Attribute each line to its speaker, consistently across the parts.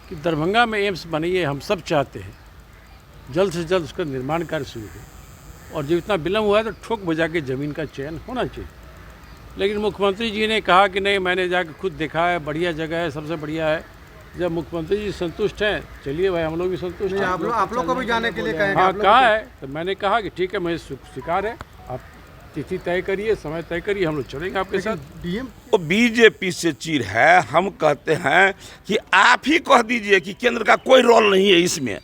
Speaker 1: कि दरभंगा में एम्स बने, ये हम सब चाहते हैं, जल्द से जल्द उसका निर्माण कार्य शुरू हो। और जब इतना विलम्ब हुआ है तो ठोक बजा के ज़मीन का चयन होना चाहिए। लेकिन मुख्यमंत्री जी ने कहा कि नहीं, मैंने जाकर खुद देखा है, बढ़िया जगह है, सबसे बढ़िया है। जब मुख्यमंत्री जी संतुष्ट हैं, चलिए भाई, हम लोग भी संतुष्ट हैं।
Speaker 2: आप लोग को भी जाने के लिए कहेंगे?
Speaker 1: हाँ, कहा है। तो मैंने कहा कि ठीक है, मुझे स्वीकार है, आप तिथि तय करिए, समय तय करिए, हम लोग चलेंगे आपके साथ।
Speaker 2: डीएम
Speaker 3: वो बीजेपी से चीर है। हम कहते हैं कि आप ही कह दीजिए कि केंद्र का कोई रोल नहीं है इसमें,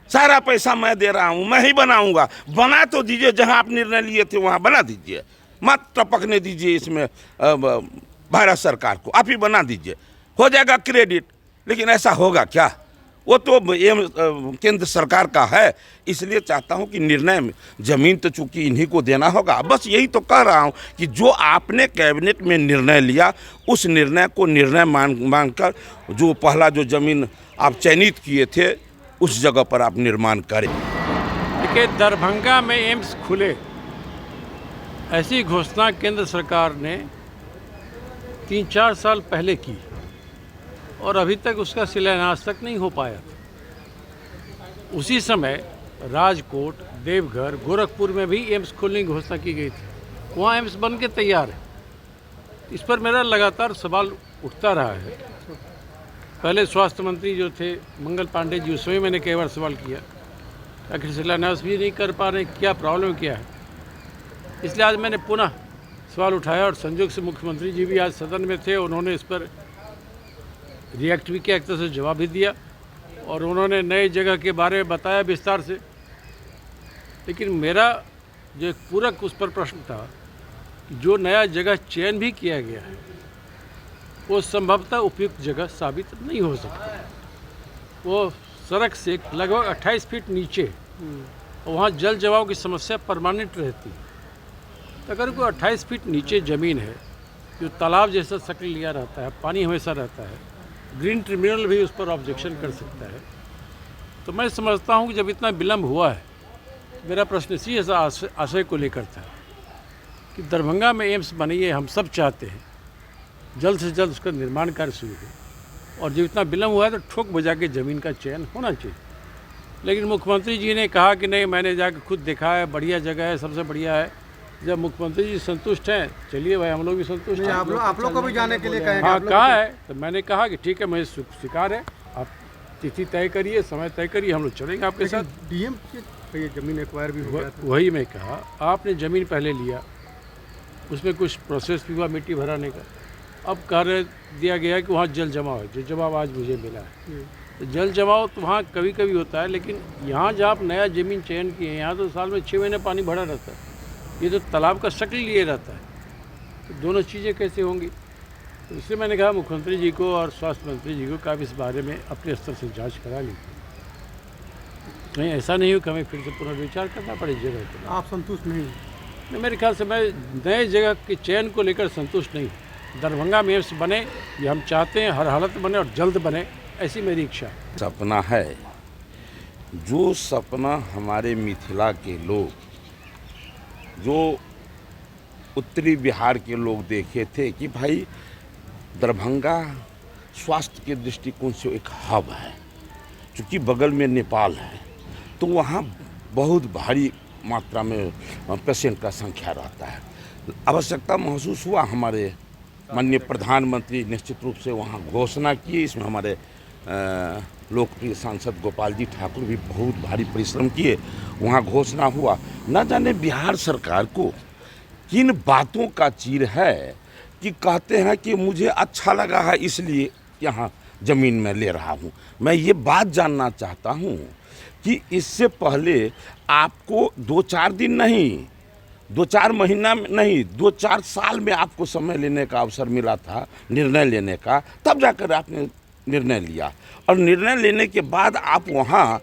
Speaker 3: सारा पैसा मैं दे रहा हूँ, मैं ही बनाऊंगा। बना तो दीजिए, जहाँ आप निर्णय लिए थे वहाँ बना दीजिए, मत टपकने दीजिए इसमें भारत सरकार को, आप ही बना दीजिए, हो जाएगा क्रेडिट। लेकिन ऐसा होगा क्या? वो तो केंद्र सरकार का है, इसलिए चाहता हूं कि निर्णय में जमीन तो चूंकि इन्हीं को देना होगा। बस यही तो कह रहा हूं कि जो आपने कैबिनेट में निर्णय लिया, उस निर्णय को निर्णय मानकर जो पहला जो जमीन आप चयनित किए थे, उस जगह पर आप निर्माण करें।
Speaker 1: देखिए, दरभंगा में एम्स खुले, ऐसी घोषणा केंद्र सरकार ने 3-4 साल पहले की और अभी तक उसका शिलान्यास तक नहीं हो पाया था। उसी समय राजकोट, देवघर, गोरखपुर में भी एम्स खोलने की घोषणा की गई थी। वहाँ एम्स बन के तैयार है। इस पर मेरा लगातार सवाल उठता रहा है। पहले स्वास्थ्य मंत्री जो थे मंगल पांडे जी, उसमें मैंने कई बार सवाल किया, आखिर शिलान्यास भी नहीं कर पा रहे, क्या प्रॉब्लम क्या है। इसलिए आज मैंने पुनः सवाल उठाया और संयोग से मुख्यमंत्री जी भी आज सदन में थे। उन्होंने इस पर रिएक्ट भी किया, एक तरह से जवाब भी दिया और उन्होंने नई जगह के बारे में बताया विस्तार से। लेकिन मेरा जो एक पूरक उस पर प्रश्न था कि जो नया जगह चयन भी किया गया है, वो संभवतः उपयुक्त जगह साबित नहीं हो सकता। वो सड़क से लगभग 28 फीट नीचे, और वहाँ जल जमाव की समस्या परमानेंट रहती है। तो अगर कोई 28 फीट नीचे ज़मीन है, जो तालाब जैसा शक्ल लिया रहता है, पानी हमेशा रहता है, ग्रीन ट्रिब्यूनल भी उस पर ऑब्जेक्शन कर सकता है। तो मैं समझता हूँ कि जब इतना विलम्ब हुआ है, मेरा प्रश्न इसी आशय को लेकर था कि दरभंगा में एम्स बने, ये हम सब चाहते हैं, जल्द से जल्द उसका निर्माण कार्य शुरू हो। और जब इतना विलम्ब हुआ है तो ठोक बजा के ज़मीन का चयन होना चाहिए। लेकिन मुख्यमंत्री जी ने कहा कि नहीं, मैंने जाकर खुद देखा है, बढ़िया जगह है, सबसे बढ़िया है। जब मुख्यमंत्री जी संतुष्ट हैं, चलिए भाई, हम लोग भी संतुष्ट हैं।
Speaker 2: आप लोग को भी जाने के लिए कहेंगे?
Speaker 1: हाँ, कहा है। तो मैंने कहा कि ठीक है, मुझे स्वीकार है, आप तिथि तय करिए, समय तय करिए, हम लोग चलेंगे आपके साथ।
Speaker 2: डीएम की ये जमीन एक्वायर भी हुआ,
Speaker 1: वही मैं कहा, आपने ज़मीन पहले लिया, उसमें कुछ प्रोसेस भी हुआ मिट्टी भराने का। अब कार्य दिया गया कि वहाँ जल जमाव है, जो जवाब आज मुझे मिला है। तो जल जमाव तो वहाँ कभी कभी होता है, लेकिन यहाँ जहाँ आप नया ज़मीन चयन किए हैं, यहाँ तो साल में 6 महीने पानी भरा रहता है। ये तो तालाब का शक्ल लिए रहता है, तो दोनों चीज़ें कैसे होंगी। तो इसलिए मैंने कहा मुख्यमंत्री जी को और स्वास्थ्य मंत्री जी को कि आप इस बारे में अपने स्तर से जांच करा लीजिए। नहीं, ऐसा नहीं हो कि हमें फिर से पुनर्विचार करना पड़े जगह को।
Speaker 2: आप संतुष्ट नहीं?
Speaker 1: नहीं, मेरे ख्याल से मैं नए जगह के चयन को लेकर संतुष्ट नहीं हूँ। दरभंगा में एम्स बने, ये हम चाहते हैं, हर हालत बने और जल्द बने, ऐसी मेरी इच्छा है।
Speaker 3: सपना है, जो सपना हमारे मिथिला के लोग, जो उत्तरी बिहार के लोग देखे थे कि भाई दरभंगा स्वास्थ्य के दृष्टिकोण से एक हब है, क्योंकि बगल में नेपाल है, तो वहाँ बहुत भारी मात्रा में पेशेंट का संख्या रहता है। आवश्यकता महसूस हुआ, हमारे माननीय प्रधानमंत्री निश्चित रूप से वहाँ घोषणा की। इसमें हमारे लोकप्रिय सांसद गोपाल जी ठाकुर भी बहुत भारी परिश्रम किए, वहाँ घोषणा हुआ। न जाने बिहार सरकार को किन बातों का चीर है कि कहते हैं कि मुझे अच्छा लगा है इसलिए यहाँ ज़मीन में ले रहा हूँ। मैं ये बात जानना चाहता हूँ कि इससे पहले आपको 2-4 दिन नहीं, 2-4 महीना नहीं, 2-4 साल में आपको समय लेने का अवसर मिला था, निर्णय लेने का, तब जाकर आपने निर्णय लिया। और निर्णय लेने के बाद आप वहाँ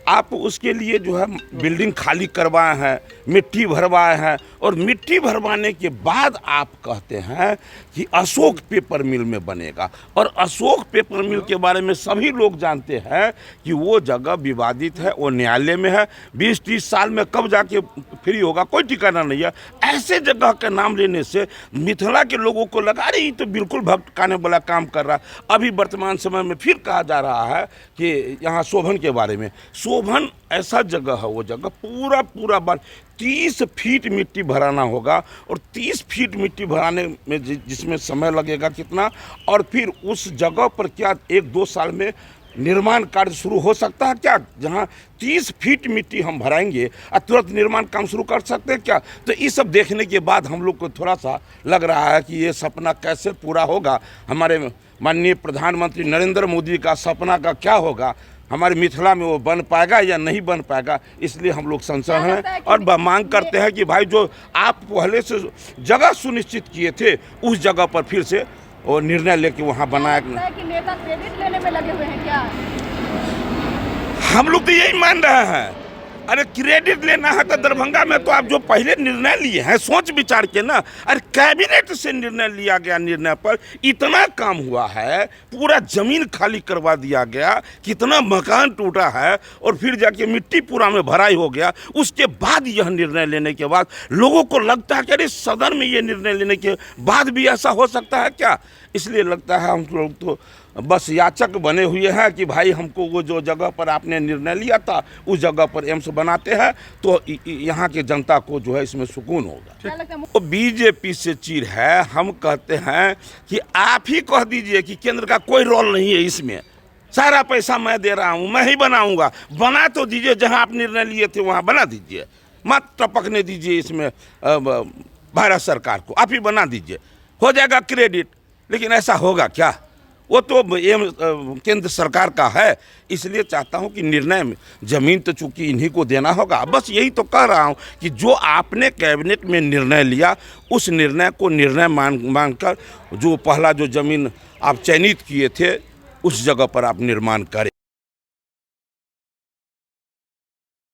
Speaker 3: आप उसके लिए जो है बिल्डिंग खाली करवाए हैं, मिट्टी भरवाए हैं, और मिट्टी भरवाने के बाद आप कहते हैं कि अशोक पेपर मिल में बनेगा। और अशोक पेपर मिल के बारे में सभी लोग जानते हैं कि वो जगह विवादित है, वो न्यायालय में है, 20-30 साल में कब जाके फ्री होगा कोई ठिकाना नहीं है। ऐसे जगह का नाम लेने से मिथिला के लोगों को लगा रही तो बिल्कुल भटकाने वाला काम कर रहा है। अभी वर्तमान समय में फिर कहा जा रहा है कि यहाँ शोभन के बारे में, शोभन ऐसा जगह है, वो जगह पूरा 30 फीट मिट्टी भराना होगा, और 30 फीट मिट्टी भराने में जिसमें समय लगेगा कितना, और फिर उस जगह पर क्या 1-2 साल में निर्माण कार्य शुरू हो सकता है क्या? जहां 30 फीट मिट्टी हम भराएंगे और तुरंत निर्माण काम शुरू कर सकते हैं क्या? तो ये सब देखने के बाद हम लोग को थोड़ा सा लग रहा है कि ये सपना कैसे पूरा होगा। हमारे माननीय प्रधानमंत्री नरेंद्र मोदी का सपना का क्या होगा, हमारे मिथिला में वो बन पाएगा या नहीं बन पाएगा, इसलिए हम लोग संशय हैं और मांग करते हैं कि भाई जो आप पहले से जगह सुनिश्चित किए थे उस जगह पर फिर से और निर्णय लेके वहाँ बनाया।
Speaker 4: कि नेता क्रेडिट लेने में लगे हुए हैं क्या?
Speaker 3: हम लोग तो यही मान रहे हैं। अरे क्रेडिट लेना है तो दरभंगा में तो आप जो पहले निर्णय लिए हैं सोच विचार के ना, अरे कैबिनेट से निर्णय लिया गया, निर्णय पर इतना काम हुआ है, पूरा जमीन खाली करवा दिया गया, कितना मकान टूटा है, और फिर जाके मिट्टी पूरा में भराई हो गया। उसके बाद यह निर्णय लेने के बाद लोगों को लगता है कि अरे सदन में ये निर्णय लेने के बाद भी ऐसा हो सकता है क्या? इसलिए लगता है हम लोग तो बस याचक बने हुए हैं कि भाई हमको वो जो जगह पर आपने निर्णय लिया था उस जगह पर एम्स बनाते हैं तो यहाँ के जनता को जो है इसमें सुकून होगा। वो बीजेपी से चीर है। हम कहते हैं कि आप ही कह दीजिए कि केंद्र का कोई रोल नहीं है इसमें, सारा पैसा मैं दे रहा हूँ, मैं ही बनाऊंगा। बना तो दीजिए, जहाँ आप निर्णय लिए थे वहाँ बना दीजिए, मत टपकने दीजिए इसमें भारत सरकार को, आप ही बना दीजिए, हो जाएगा क्रेडिट। लेकिन ऐसा होगा क्या? वो तो केंद्र सरकार का है, इसलिए चाहता हूं कि निर्णय में जमीन तो चूंकि इन्हीं को देना होगा। बस यही तो कह रहा हूं कि जो आपने कैबिनेट में निर्णय लिया उस निर्णय को निर्णय मानकर जो पहला जो जमीन आप चयनित किए थे उस जगह पर आप निर्माण करें।